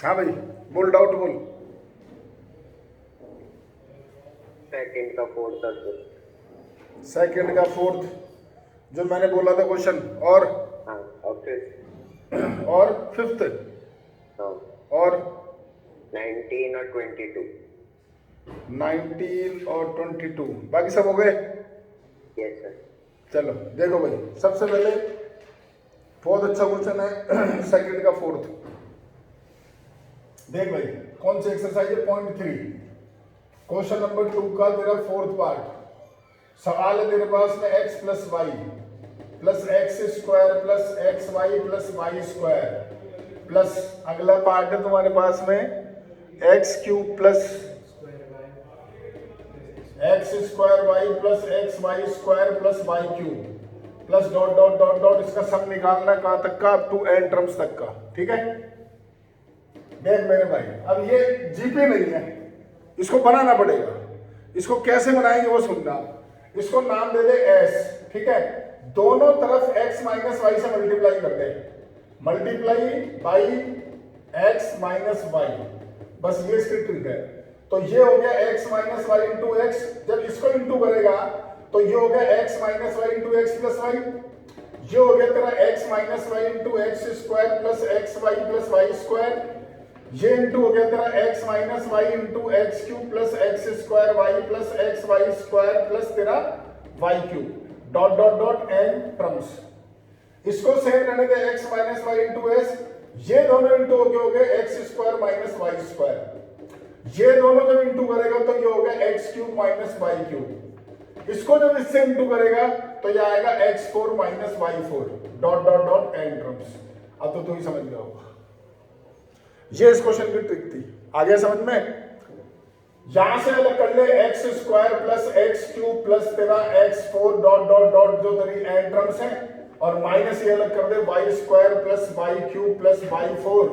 हाँ भाई बोल, डाउट बोल। सेकंड का फोर्थ था सर। सेकंड का फोर्थ जो मैंने बोला था क्वेश्चन, और हाँ और फिफ्थ। और फिफ्थ हाँ और 19 और 22। 19 और 22, बाकी सब हो गए। Yes sir. चलो देखो भाई, सबसे पहले बहुत अच्छा क्वेश्चन है सेकंड का फोर्थ। देख भाई कौन सी एक्सरसाइज है, .3 क्वेश्चन नंबर 2 का तेरा फोर्थ पार्ट। सवाल है तेरे पास में x plus y plus x square plus x y plus y square plus अगला पार्ट है तुम्हारे पास में x cube plus x square y plus x y square plus y cube plus dot dot dot dot, इसका सब निकालना कहां तक का, अप टू एन टर्म्स तक का। ठीक है, देख मेरे भाई, अब ये जीपी नहीं है, इसको बनाना पड़ेगा। इसको कैसे बनाएंगे वो सुनना। इसको नाम दे दे एस, ठीक है। दोनों तरफ x माइनस वाई से मल्टीप्लाई कर दे, multiply by x minus y, बस ये इसकी ट्रिक है। तो ये हो गया x minus y into x, जब इसको इंटू करेगा तो ये हो गया x minus y into x plus y, ये हो गया तेरा x minus y into x square plus x y plus y square, ये इंटू हो गया तेरा x minus y into x cube plus x square y plus x y square plus तेरा y cube, dot dot dot n terms. इसको same रहने दे x minus y into S, ये दोनों into हो गए x square minus y square, ये दोनों जब इंटू करेगा तो ये हो गया x cube minus y cube, इसको जब इससे इंटू करेगा तो ये आएगा x four minus y four, dot dot dot n terms. अब तो तू ही समझ गया होगा, ये इस क्वेश्चन की ट्रिक थी। आगे समझ में, यहां से अलग कर ले x square plus x cube plus तेरा x four dot dot dot जो तेरी एन टर्म्स है, और माइनस ये अलग कर दे y square plus y cube plus y four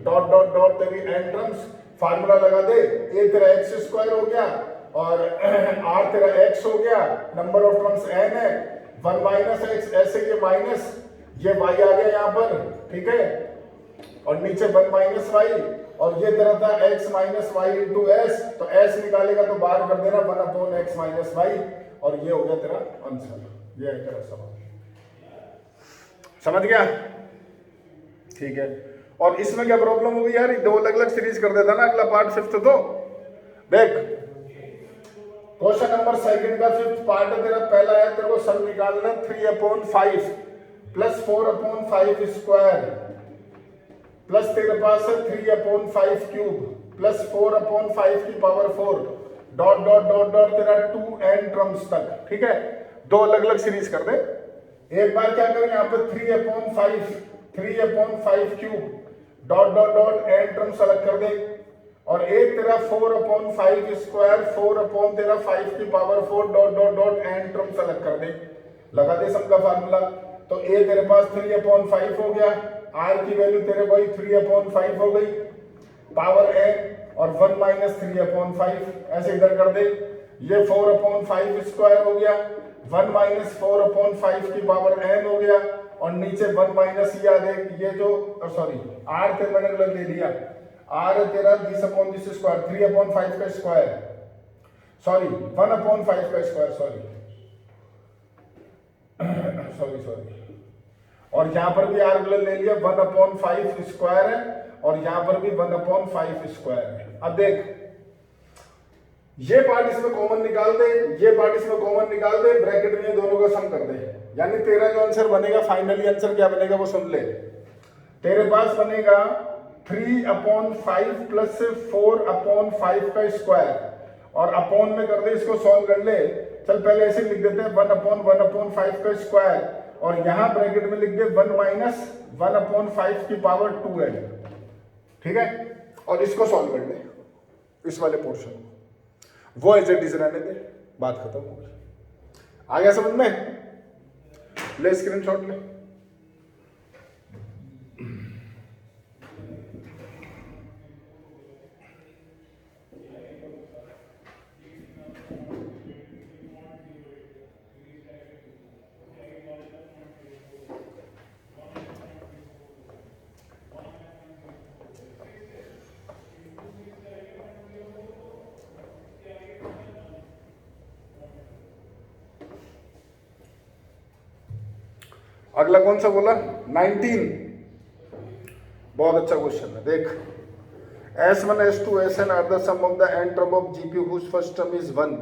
dot dot dot तेरी एन टर्म्स। फार्मूला लगा दे, ए तेरा एक्स स्क्वायर हो गया और आर तेरा एक्स हो गया, नंबर ऑफ टर्म्स एन है, वन माइनस एक्स, ऐसे ये माइनस, ये वाई आ गया यहाँ पर, ठीक है, और नीचे वन माइनस वाई, और ये तेरा था x minus y into S, तो s निकालेगा तो बाहर कर देना one upon x minus y, और ये हो गया तेरा आंसर। ये है तेरा सवाल, समझ गया? ठीक है, और इसमें क्या प्रॉब्लम होगी यार, दो अलग अलग सीरीज कर देता ना अगला पार्ट फिफ्थ। तो देख क्वेश्चन नंबर सेकंड का फिफ्थ पार्ट है तेरा, पहला है तेरे को सब निकालना 3/5 प्लस 4/5 स्क्वायर प्लस तेरे पास है 3/5 क्यूब प्लस 4/5 की power 4 dot dot dot dot तेरा 2n टर्म्स तक। ठीक है, दो अलग अलग सीरीज कर दे। एक बार क्या करें, यहाँ पे 3/5 cube dot dot dot n terms अलग कर दे, और एक तेरा 4/5 स्क्वायर 4 तेरा 5 की power 4 dot dot dot n terms अलग कर दे, लगा दे सबका फार्मूला। तो a तेरे पास 3/5 हो गया, r की वैल्यू तेरे भाई 3/5 हो गई, पावर n और 1 माइनस 3/5 ऐसे इधर कर दे, ये 4/5 स्क्वायर हो गया, 1 माइनस 4/5 की पावर n हो गया, और नीचे 1 माइनस ये जो सॉरी r थे मैंने गलत ले लिया, r है तेरा दिस स्क्वायर 3/5 का स्क्वायर, सॉरी 1/5 का स्क्वायर, सॉरी सॉरी सॉरी, और यहां पर भी r गलत ले लिया, 1/5 स्क्वायर है, और यहां पर भी 1/5 स्क्वायर है। अब देख ये पार्ट इसमें कॉमन निकाल दे, ये पार्ट इसमें कॉमन निकाल दे, ब्रैकेट में दोनों का सम कर दे, यानी तेरा जो आंसर बनेगा फाइनली आंसर क्या बनेगा वो सुन ले। तेरे पास बनेगा 3/5 प्लस 4/5 का स्क्वायर, और अपॉन में कर दे, इसको सॉल्व कर ले। चल पहले ऐसे लिख देते हैं 1/1/5 का स्क्वायर, और यहां ब्रैकेट में लिख दे 1 माइनस 1/5 की पावर 2n। ठीक है, और इसको सॉल्व कर ले, इस वाले पोर्शन को, वो एज इट इज रहने दे, बात खत्म हो गई। आ गया समझ में? ले स्क्रीनशॉट ले। अगला कौन सा बोला 19, बहुत अच्छा क्वेश्चन है देख। S1 S2 Sn are the sum of the n term of GP whose first term is 1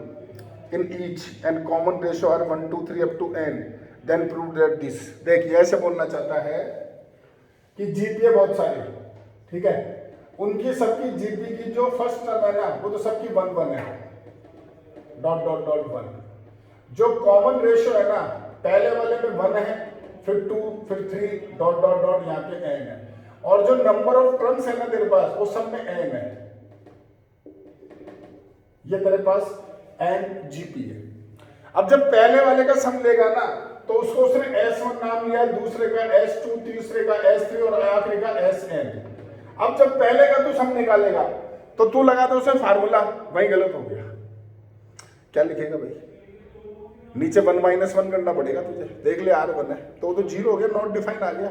in each and common ratio are 1 2 3 up to n, then prove that this। देखिए ऐसे बोलना चाहता है कि जीपीए बहुत सारे, ठीक है, उनकी सबकी जीपी की जो फर्स्ट टर्म है ना वो तो सबकी 1 1 है, डॉट डॉट डॉट 1। जो कॉमन रेशियो है ना पहले वाले में 1 है, फिर 2, फिर 3, डॉट डॉट डॉट यहाँ पे n है, और जो नंबर ऑफ टर्म्स है ना तेरे पास वो सब में n है, ये तेरे पास n जीपी है। अब जब पहले वाले का सम लेगा ना तो उसको उसने S1 नाम लिया, दूसरे का S2, तीसरे का S3 और आखिरी का Sn। अब जब पहले का तू सम निकालेगा तो तू लगा दे उसे फार्मूला, वही गलत हो गया। क्या लिखेगा भाई, नीचे 1 - 1 करना पड़ेगा तुझे, देख ले R1 है तो वो तो 0 हो गया, नॉट डिफाइन आ गया।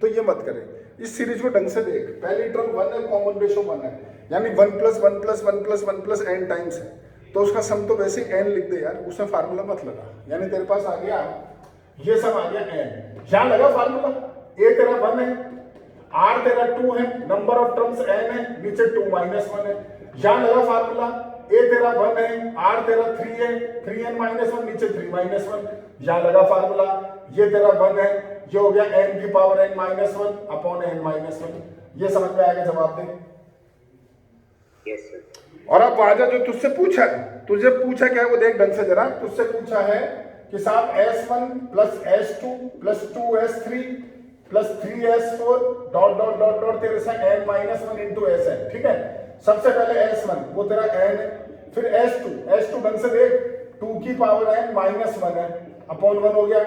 तो ये मत करे, इस सीरीज को ढंग से देख। पहली टर्म 1 है, कॉमन रेशियो 1 है, यानी 1 + 1 + 1 + 1 + n टाइम्स है, तो उसका सम तो वैसे n लिख दे यार, उसमें फार्मूला मत लगा। यानी तेरे पास आ गया ये सम आ गया n, यहां लगा फार्मूला। a तेरा 1 है, r तेरा 2 है, नंबर ऑफ टर्म्स n है, नीचे 2 - 1 है, यहां लगा फार्मूला। a तेरा 1 है, r तेरा 3 है, 3n - 1, नीचे 3 - 1, यहां लगा फार्मूला। ये तेरा 1 है, ये हो गया n की पावर n - 1 अपॉन n - 1। ये समझ में आएगा, जवाब दे। Yes sir. और अब आजा जो तुझसे पूछा है, तुझे पूछा क्या है वो देख ढंग से जरा। तुझसे पूछा है कि साहब S1 + S2 + 2S3 + 3S4 dot dot dot dot तेरे से n - 1 इंटू S है, ठीक है। सबसे पहले S1 वो तेरा n है, फिर S2 ढंग से देख, 2 की पावर n - 1 है, अपॉन 1 हो गया।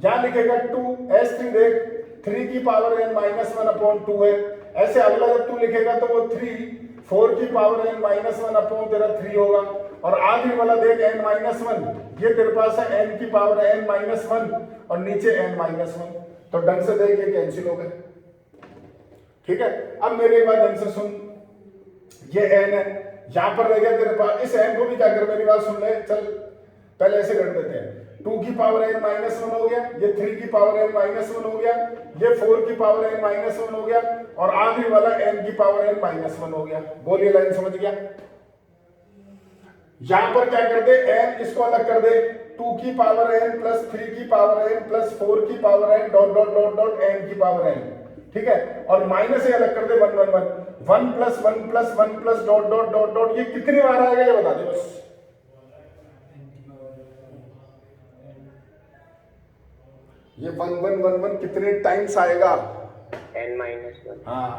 यहां लिखेगा 2, S3 देख 3 की पावर n - 1 अपॉन 2 है। ऐसे अगला जब तू लिखेगा तो वो 3 4 की पावर n - 1 अपॉन तेरा 3 होगा। और आखिरी वाला देख n - 1, ये तेरे पास है n की पावर n - 1 और नीचे n - 1, तो ढंग से देख ये कैंसिल हो गए, ठीक है। अब मेरे बात ढंग से सुन, ये n है, यहां पर रह गया तेरे पास, इस n को भी क्या कर, मेरी बात सुन ले, चल पहले ऐसे कर देते हैं। 2 की पावर n - 1 हो गया, ये 3 की पावर n - 1 हो गया, ये 4 की पावर n - 1 हो गया, और आखिरी वाला n की पावर n - 1 हो गया। बोलिए लाइन समझ गया। यहां पर क्या कर दे, n इसको अलग कर दे, 2 की पावर n + 3 की पावर n + 4 की power n dot dot dot dot n की पावर n, ठीक है। और माइनस से अलग कर दे 1 1 1 1 + 1 + 1 + डॉट डॉट डॉट डॉट, ये कितनी बार आएगा ये बता दे बस। ये 1 1 1 1 कितने टाइम्स आएगा, n - 1। हाँ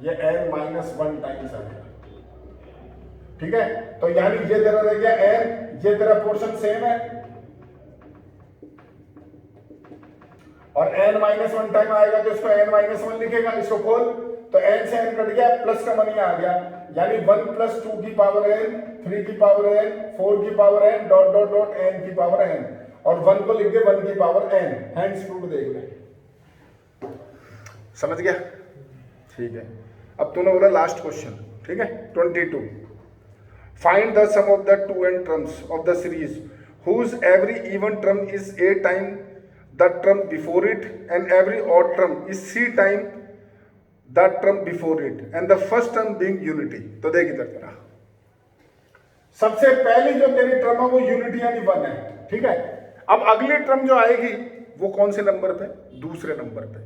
ये n - 1 टाइम्स आएगा, ठीक है। तो यानी ये तेरा रह गया n, ये तेरा पोर्शन सेम है, और n - 1 टाइम आएगा तो इसको n - 1 लिखेगा, इसको खोल तो n से n कट गया, प्लस का मन आ गया, यानी 1 + 2 की पावर n, 3 की पावर n, 4 की power n dot dot dot n की पावर n, और 1 को लिख दे 1 की पावर n, हैंड्स प्रूफ देख ले, समझ गया, ठीक है। अब तूने बोला लास्ट क्वेश्चन, ठीक है 22, find the sum of the 2n terms of the series whose every even term is a time the term before it and every odd term is c time the term before it and the first term being unity। तो देख इधर तेरा सबसे पहली जो तेरी term है वो यूनिटी यानी 1 है, ठीक है। अब अगली टर्म जो आएगी वो कौन से नंबर पे, दूसरे नंबर पे,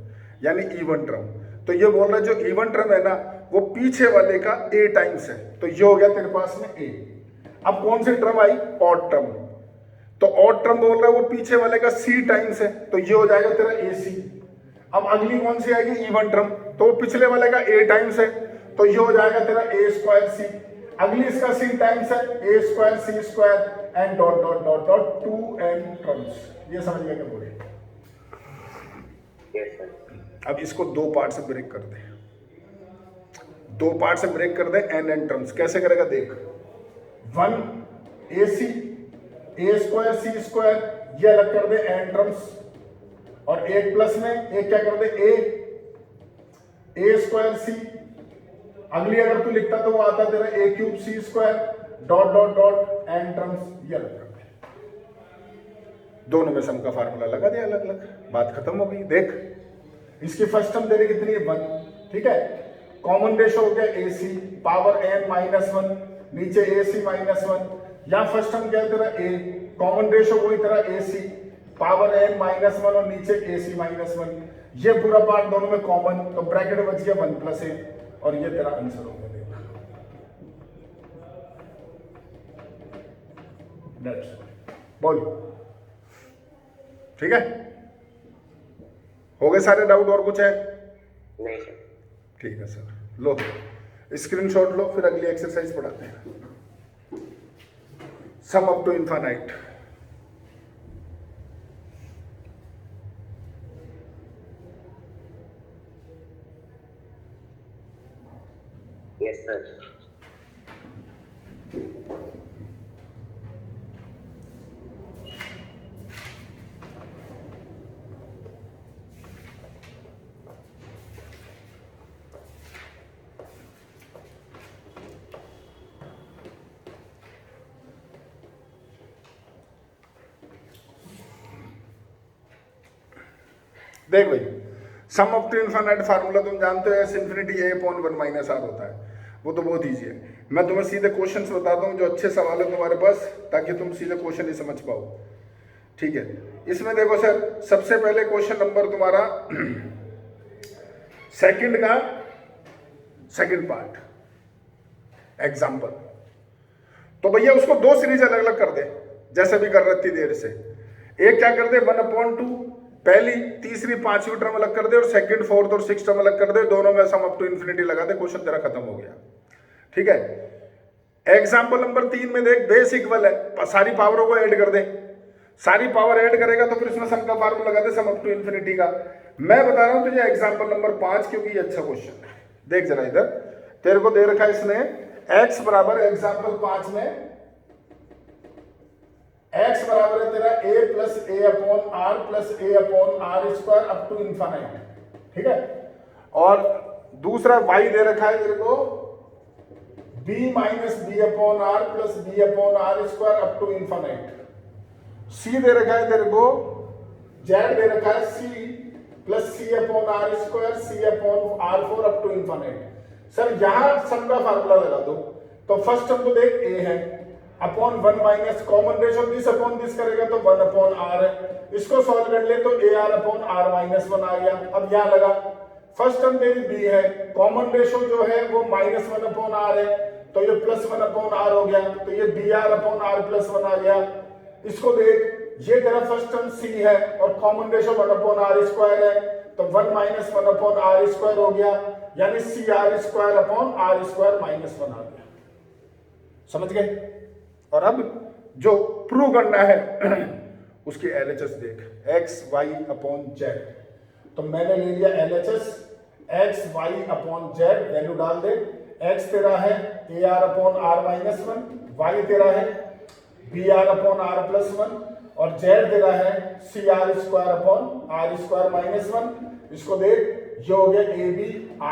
यानी इवन टर्म। तो ये बोल रहा है जो इवन टर्म है ना वो पीछे वाले का a टाइम्स है, तो ये हो गया तेरे पास में a। अब कौन सी टर्म आई, ऑड टर्म, तो ऑड टर्म बोल रहा है वो पीछे वाले का c टाइम्स है, तो ये हो जाएगा तेरा ac। अब अगली कौन सी आएगी, इवन टर्म, तो वो पिछले वाले का a टाइम्स है, तो ये हो जाएगा तेरा a²c। अगली इसका c टाइम्स है, a²c² and dot dot dot dot 2n terms. ये समझ गया क्या बोले। Yes sir. अब इसको दो पार्ट से ब्रेक कर दे, दो पार्ट से ब्रेक कर दे n टर्म्स। कैसे करेगा देख, 1 ac a²c² ये अलग कर दे n टर्म्स, और एक प्लस में एक क्या कर दे a²c। अगली अगर तू लिखता तो वो आता तेरा a³ c² dot dot dot n terms, ये अलग कर दे। दोनों में सम का फार्मूला लगा दिया अलग अलग, बात खत्म हो गई। देख इसकी फर्स्ट टर्म तेरी कितनी है 1, ठीक है। कॉमन रेशो हो गया AC पावर n माइनस 1, नीचे AC माइनस 1, या फर्स्ट टर्म क्या है तेरा A, कॉमन रेशो वही तेरा AC पावर n माइनस 1 और नीचे AC माइनस 1, ये पूरा पार्ट दोनों में कॉमन, तो ब्रैकेट में बच गया 1 प्लस a, और ये तेरा आंसर हो गया। बोल ठीक है, हो गए सारे डाउट, और कुछ है? नहीं सर। ठीक है सर, लो स्क्रीनशॉट लो, फिर अगली एक्सरसाइज पढ़ाते हैं। Sum up to infinite. Yes sir. देख भाई, sum of to infinite formula तुम जानते हो, S infinity a upon 1 minus r होता है, वो तो बहुत ईजी है। मैं तुम्हें सीधे क्वेश्चंस बताता हूँ जो अच्छे सवाल है तुम्हारे पास, ताकि तुम सीधे क्वेश्चन ही समझ पाओ, ठीक है। इसमें देखो सर, सबसे पहले क्वेश्चन नंबर तुम्हारा सेकंड का सेकंड पार्ट एग्जाम्पल, तो भैया उसको दो सीरीज अलग अलग कर दे, जैसे भी कर रही थी देर से। एक क्या कर दे 1/2, पहली तीसरी पांचवी टर्म अलग कर दे, और सेकंड फोर्थ और सिक्स टर्म अलग कर दे, दोनों में सम अप टू इन्फिनिटी लगा दे, क्वेश्चन तेरा खत्म हो गया, ठीक है। एग्जाम्पल नंबर 3 में देख, बेस इक्वल है, सारी पावरों को ऐड कर दे, सारी पावर ऐड करेगा तो फिर इसमें सम का फार्मूला लगा दे, सम अप टू इन्फिनिटी का। मैं बता रहा हूं तुझे एग्जाम्पल नंबर 5, क्योंकि ये अच्छा क्वेश्चन है। देख जरा इधर, तेरे को दे रखा है इसने x बराबर, एग्जाम्पल 5 में x बराबर है तेरा a plus a upon r plus a upon r square up to infinite, ठीक है। और दूसरा y दे रखा है तेरे को b minus B upon r plus b upon r square up to infinite. c दे रखा है तेरे को, z दे रखा है c plus c upon r square c upon r4 up to infinite. Sir यहां सम का फार्मूला लगा दो, तो फर्स्ट टर्म तो देख a है upon 1 minus common ratio this upon this करेगा तो 1 अपॉन r है, इसको सॉल्व कर ले तो ar अपॉन r माइनस 1 आ गया। अब यहां लगा फर्स्ट टर्म तेरी b है, कॉमन रेशो जो है वो माइनस 1 अपॉन r है, तो ये प्लस 1 अपॉन r हो गया, तो ये br अपॉन r प्लस 1 आ गया। इसको देख, ये तेरा फर्स्ट टर्म c है और common ratio 1 upon r square है, तो 1 माइनस 1 अपॉन r स्क्वायर हो गया, यानी cr square upon r square minus 1 आ गया। समझ गए? और अब जो प्रूव करना है उसकी LHS देख, x y अपॉन z, तो मैंने ले लिया LHS x y upon z, value डाल दे। x तेरा है ar upon r minus 1, y तेरा है br अपॉन r प्लस 1, और z तेरा है cr square upon r square minus 1। इसको देख, ये हो गया ab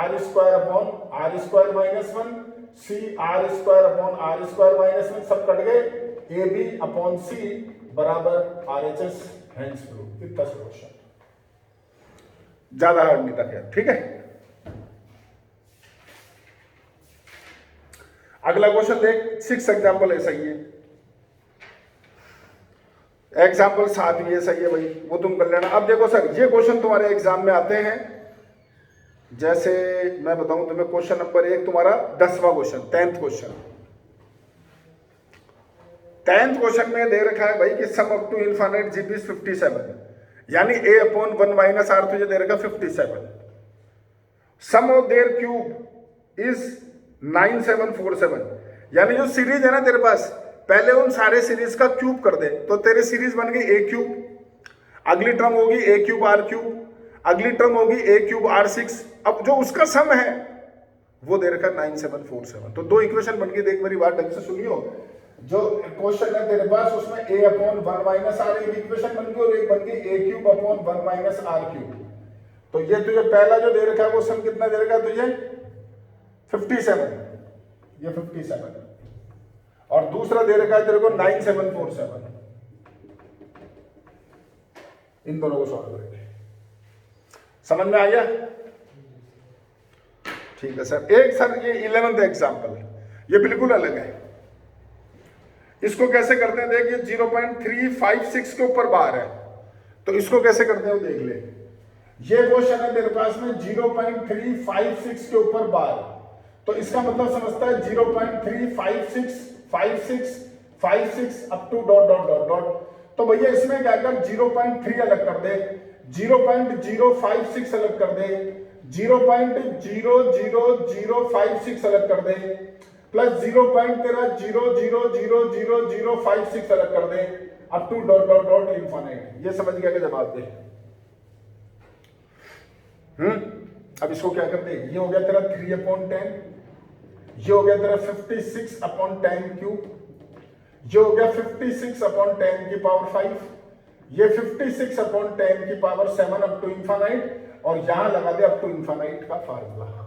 r square upon r square minus 1, C R square upon R square minus 1, सब कट गए, ए बी अपॉन सी बराबर R H S, hence prove. इतना क्वेश्चन, ज्यादा हार्ड नहीं था क्या, ठीक है। अगला क्वेश्चन देख, 6 एग्जाम्पल ऐसा ही है, एग्जाम्पल 7 भी ऐसा ही है भाई, वो तुम कर लेना। अब देखो सर, ये क्वेश्चन तुम्हारे एग्जाम में आते हैं, जैसे मैं बताऊं तुम्हें, क्वेश्चन नंबर 1 तुम्हारा 10वां question, 10th question. 10th question में दे रखा है भाई कि sum up to infinite GB is 57, यानी a अपॉन 1 माइनस r तुझे दे रखा 57। सम ऑफ देयर क्यूब इज 9747, यानी जो सीरीज है ना तेरे पास, पहले उन सारे सीरीज का क्यूब कर दे, तो तेरी सीरीज बन गई a क्यूब, अगली टर्म होगी a क्यूब r क्यूब, अगली टर्म होगी a क्यूब r6। अब जो उसका सम है वो दे रखा 9747, तो दो इक्वेशन बन गई। देख मेरी बात ढंग से सुनियो, जो क्वेश्चन है तेरे पास उसमें a अपॉन 1 माइनस r एक इक्वेशन बन गई, और एक बन गई a cube upon 1 minus r cube. तो ये तुझे पहला जो दे रखा है वो सम कितना दे रखा है तुझे 57, ये 57, और दूसरा दे रखा है तेरे को 9747। इन दोनों को सॉल्व करेंगे। समझ में आ गया? ठीक है सर। एक सर ये 11th एग्जाम्पल, ये बिल्कुल अलग है। इसको कैसे करते हैं, देखिए 0.356 के ऊपर बार है, तो इसको कैसे करते हैं वो देख ले। ये क्वेश्चन है मेरे पास में 0.356 के ऊपर बार, तो इसका मतलब समझता है 0.356 up to dot dot dot dot. तो भैया इसमें क्या कर 0.3 अलग कर दे, 0.056 अलग कर दे, 0.00056 अलग कर दे, प्लस 0.0000056 अलग कर दे, up to dot dot dot infinite. ये समझ गया कि जवाब दे। अब इसको क्या कर दे, ये हो गया तेरा 3/10, ये हो गया तेरा 56/10 क्यूब, ये हो गया 56/10 की पावर 5, ये 56/10 की पावर 7 अप टू इंफाइनाइट, और यहां लगा दे अप टू इंफाइनाइट का फार्मूला।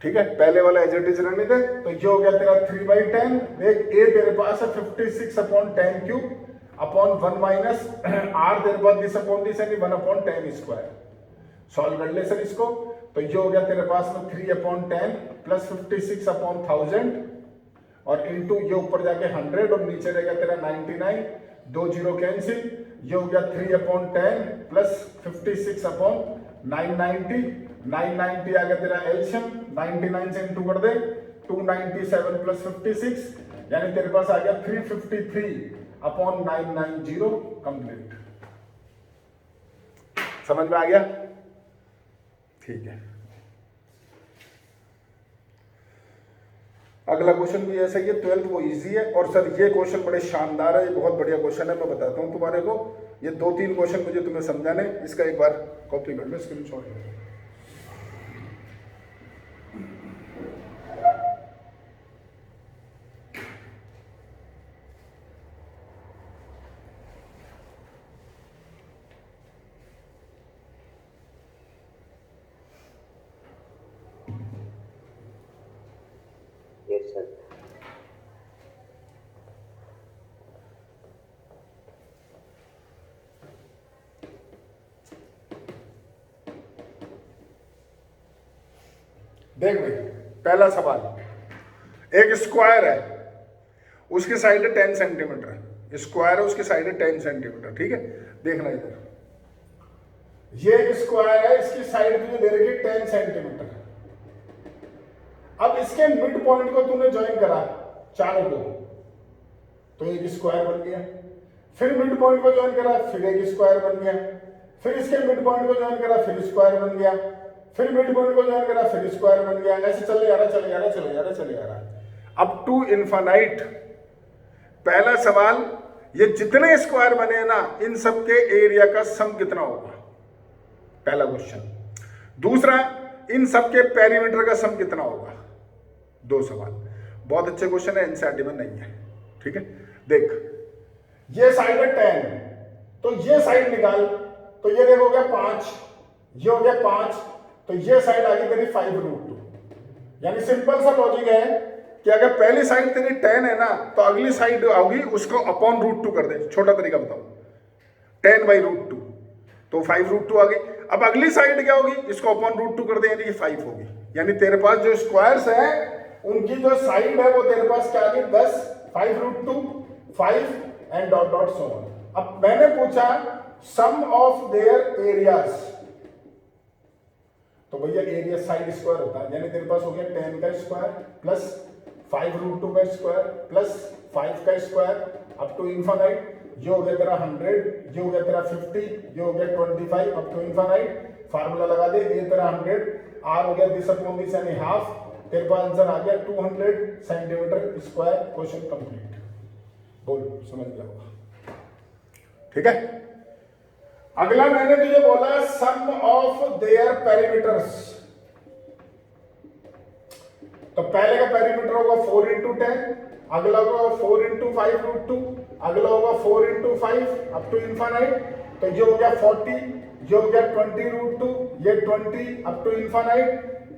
ठीक है, पहले वाला एज इट इज रहने दे। तो ये हो गया तेरा 3/10, देख ए तेरे पास है 56/10 क्यूब अपॉन 1 माइनस आर तेरे पास दिस अपॉन दिस यानी 1/10 स्क्वायर। सॉल्व कर ले सर इसको। तो ये हो गया तेरे पास में 3/10 प्लस 56/1000 और इनटू ये ऊपर जाके 100 और नीचे रहेगा तेरा 99, 2 0 कैंसिल। ये हो गया 3/10 प्लस 56/990, 990 आ गया तेरा एलसीएम, 99 से इनटू कर दे, 297 प्लस 56 यानी तेरे पास आ गया 353/990 कंप्लीट। समझ में आ गया? ठीक है। अगला क्वेश्चन भी ऐसा ही है, 12th वो इजी है। और सर ये क्वेश्चन बड़े शानदार है, ये बहुत बढ़िया क्वेश्चन है। मैं बताता हूँ तुम्हारे को, ये 2-3 क्वेश्चन मुझे तुम्हें समझाने, इसका एक बार कॉपी कर लो, स्क्रीनशॉट। Yes, sir. देख भाई, पहला सवाल, एक स्क्वायर है, उसकी साइड है 10 सेंटीमीटर, स्क्वायर है उसकी साइड है 10 सेंटीमीटर। ठीक है, देखना इधर, ये एक स्क्वायर है, इसकी साइड तुझे दे रखी है 10 सेंटीमीटर। अब इसके मिड पॉइंट को तूने ज्वाइन करा चारों को, तो एक स्क्वायर बन गया। फिर मिड पॉइंट को ज्वाइन करा, फिर एक स्क्वायर बन गया। फिर इसके मिड पॉइंट को ज्वाइन करा, फिर स्क्वायर बन गया। फिर मिड पॉइंट को ज्वाइन करा, फिर स्क्वायर बन गया। ऐसे चले जा रहा, चले जा रहा, चले जा रहा, चले जा रहा, अप टू इनफाइनाइट। पहला सवाल, ये जितने स्क्वायर बने हैं ना, इन सब के एरिया का सम कितना होगा, पहला क्वेश्चन। दूसरा, इन सब के पेरीमीटर का सम कितना होगा। 2 सवाल, बहुत अच्छे क्वेश्चन है, एनसीईआरटी में नहीं है। ठीक है, देख ये साइड है 10, तो ये साइड निकाल, तो ये देखो गया 5, ये हो गया 5, तो ये साइड आ गई तेरी 5√2। यानी सिंपल सा लॉजिक है कि अगर पहली साइड तेरी 10 है ना, तो अगली साइड होगी उसको अपॉन √2 कर दे। छोटा तरीका बताओ, 10/√2, तो 5√2 आ गई। अब अगली साइड क्या होगी, इसको अपॉन √2 कर दे, यानी कि 5 होगी। यानी तेरे पास जो स्क्वायर्स है उनकी जो साइड है वो तेरे पास क्या आ गई, 10, 5√2, 5 and dot dot so on. अब मैंने पूछा सम ऑफ देयर एरियाज, तो भैया एरिया साइड स्क्वायर होता है, यानी तेरे पास हो गया 10 का स्क्वायर प्लस 5√2 का स्क्वायर प्लस 5 का स्क्वायर अप टू इनफाइनाइट। ये हो गया तेरा 100, ये हो गया तेरा 50, ये हो गया 25 अप टू इनफाइनाइट। फार्मूला लगा दे, ये तेरा 100, आर हो गया दिस अपॉन दिस यानी हाफ। तेरे पास आंसर आ गया 200 सेंटीमीटर स्क्वायर। Question complete. बोल, समझ गया होगा। ठीक है, अगला मैंने तुझे बोला सम ऑफ देयर पेरीमीटर्स। तो पहले का पेरीमीटर होगा 4 × 10, अगला होगा 4 × 5√2, अगला होगा 4 × 5 अप टू इनफाइनाइट। तो ये हो गया 40, ये हो गया 20√2, ये 20 अप टू इनफाइनाइट।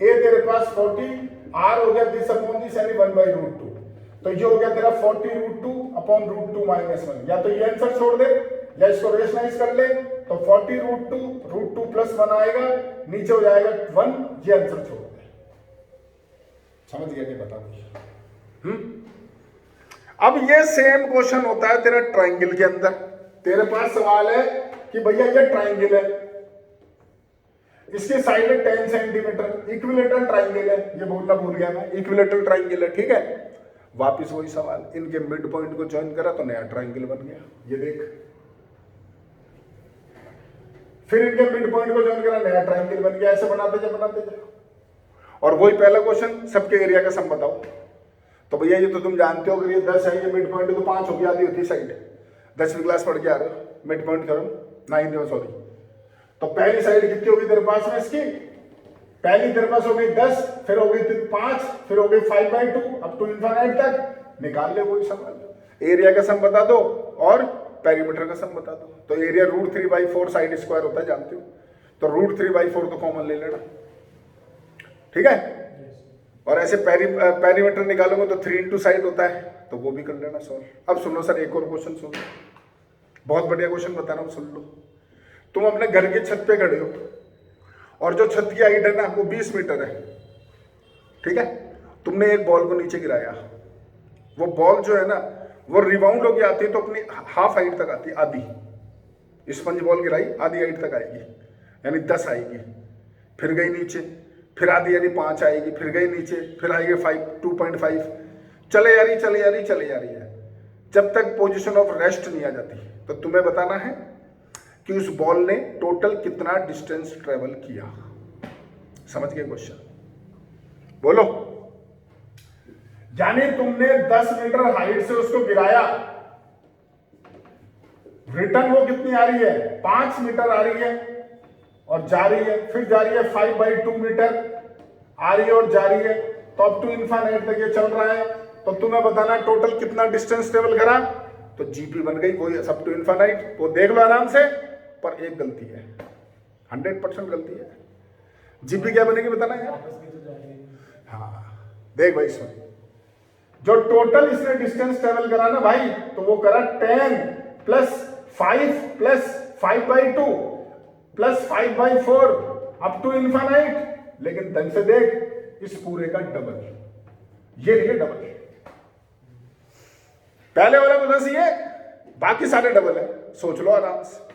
ए तेरे पास 40, आर हो गया दिस अपॉन दिस यानी 1/√2। तो ये हो गया तेरा 40√2 अपॉन √2 - 1। या तो ये आंसर छोड़ दे या इसको रेशनाइज कर ले तो 40 रूट टू प्लस 1 आएगा, नीचे हो जाएगा 1, ये आंसर छोड़ दे। समझ गया नहीं? बता मुझे। अब ये सेम क्वेश्चन होता है तेरा ट्राइंगल के अंदर। तेरे पास सवाल है कि भैया ये ट्राइंगल है, इसकी साइड है 10 सेंटीमीटर, इक्विलेटरल ट्राइंगल है, ये बोलना भूल गया मैं, इक्विलेटरल ट्राइंगल है, ठीक है। वापिस वही सवाल, इनके मिड पॉइंट को ज्वाइन करा तो नया ट्राइंगल बन गया, ये देख। फिर इनके मिड पॉइंट को ज्वाइन करा, नया ट्राइंगल बन गया, ऐसे बनाते जाओ। और वही पहला क्वेश्चन, सबके एरिया का सम बताओ। तो भैया ये तो तुम जानते हो कि ये 10 है, ये मिड पॉइंट तो 5 होगी, आधी होती साइड। 10वीं क्लास पढ़ के आ रहे हो, मिड पॉइंट थ्योरम 9th में, सॉरी। तो पहली साइड कितनी होगी तेरे पास में इसकी? पहली तेरे पास हो गई 10, फिर हो गई 5, फिर हो गई 5/2 अप टू इनफिनिट तक। निकाल ले वही सवाल, एरिया का सम बता दो और पेरीमीटर का सम बता दो। तो एरिया √3/4 साइड स्क्वायर होता है, जानते हो। तो √3/4 तो कॉमन ले लेना, ठीक है। और ऐसे पेरीमीटर निकालोगे तो 3 इंटू साइड होता है, तो वो भी कर लेना सॉल्व। अब सुन लो सर, एक और क्वेश्चन सुन लो, बहुत बढ़िया क्वेश्चन बता रहा हूँ, सुन लो। तुम अपने घर की छत पे खड़े हो और जो छत की हाइट है ना वो 20 मीटर है, ठीक है। तुमने एक बॉल को नीचे गिराया, वो बॉल जो है ना वो रिबाउंड होके आती है तो अपनी हाफ हाइट तक आती है, आधी। स्पंज बॉल गिराई, आधी हाइट तक आएगी, यानी 10 आएगी, फिर गई नीचे, फिर आधी यानी 5 आएगी, फिर गई नीचे, फिर आएगी 2.5, चले जा रही है जब तक पोजीशन ऑफ रेस्ट नहीं आ जाती। तो तुम्हें बताना है कि उस बॉल ने टोटल कितना डिस्टेंस ट्रेवल किया। समझ गए क्वेश्चन? बोलो। यानी तुमने 10 मीटर हाइट से उसको गिराया, रिटर्न वो कितनी आ रही है? 5 मीटर आ रही है और जा रही है, फिर जा रही है 5/2 मीटर आ रही है और जा रही है, तो अप टू इनफिनिट तक ये चल रहा है। तो तुम्हें बताना टोटल कितना डिस्टेंस ट्रेवल करा। तो जीपी बन गई वही अप टू इनफिनिट, वो देख लो आराम से। पर एक गलती है, 100% गलती है। जीपी क्या बनेगी बताना यार। हाँ देख भाई, इसमें जो टोटल इसने डिस्टेंस ट्रेवल करा ना भाई, तो वो करा 10 + 5 + 5/2 + 5/4 अप टू इनफिनिट। लेकिन ढंग से देख, इस पूरे का डबल, ये देखिए डबल। पहले वाला तो 10 ही है, बाकी सारे डबल है, सोच लो आराम से।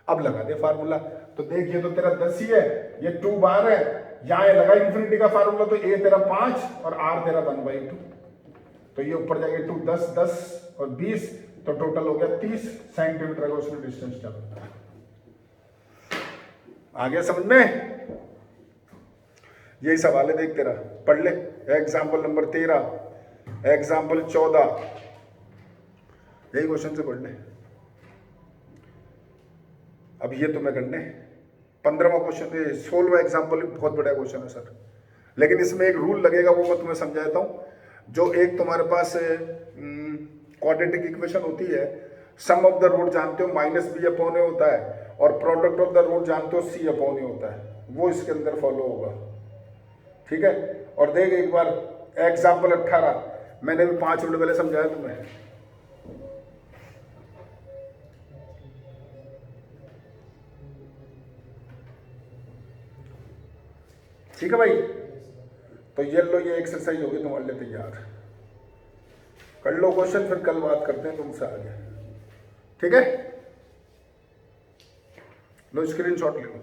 अब लगा दे फार्मूला, तो देख ये तो तेरा 10 ही है, ये 2 बार है, यहां लगा इन्फिनिटी का फार्मूला, तो ए तेरा 5 और आर तेरा 1/2। तो ये ऊपर जाके 2 10 10 और 20, तो टोटल हो गया 30 सेंटीमीटर का उसने डिस्टेंस चला। आ गया समझ में? यही सवाल है, देख तेरा पढ़ ले। एग्जाम्पल नंबर 13, एग्जाम्पल 14, यही क्वेश्चन से पढ़ ले। अब ये तुम्हें करने 15वां क्वेश्चन, 16वां एग्जाम्पल बहुत बड़ा क्वेश्चन है सर, लेकिन इसमें एक रूल लगेगा, वो मैं तुम्हें समझाता हूँ। जो एक तुम्हारे पास क्वाड्रेटिक इक्वेशन होती है, सम ऑफ द रूट जानते हो -b/a होता है, और प्रोडक्ट ऑफ द रूट जानते हो c/a होता है, वो इसके अंदर फॉलो होगा, ठीक है। और देख एक बार एग्जाम्पल 18, मैंने भी 5 मिनट पहले समझाया तुम्हें। ठीक है भाई, तो ये लो, ये एक्सरसाइज होगी तुम्हारे लिए तैयार। कर लो क्वेश्चन, फिर कल बात करते हैं तुमसे आगे, ठीक है। लो स्क्रीनशॉट ले लो।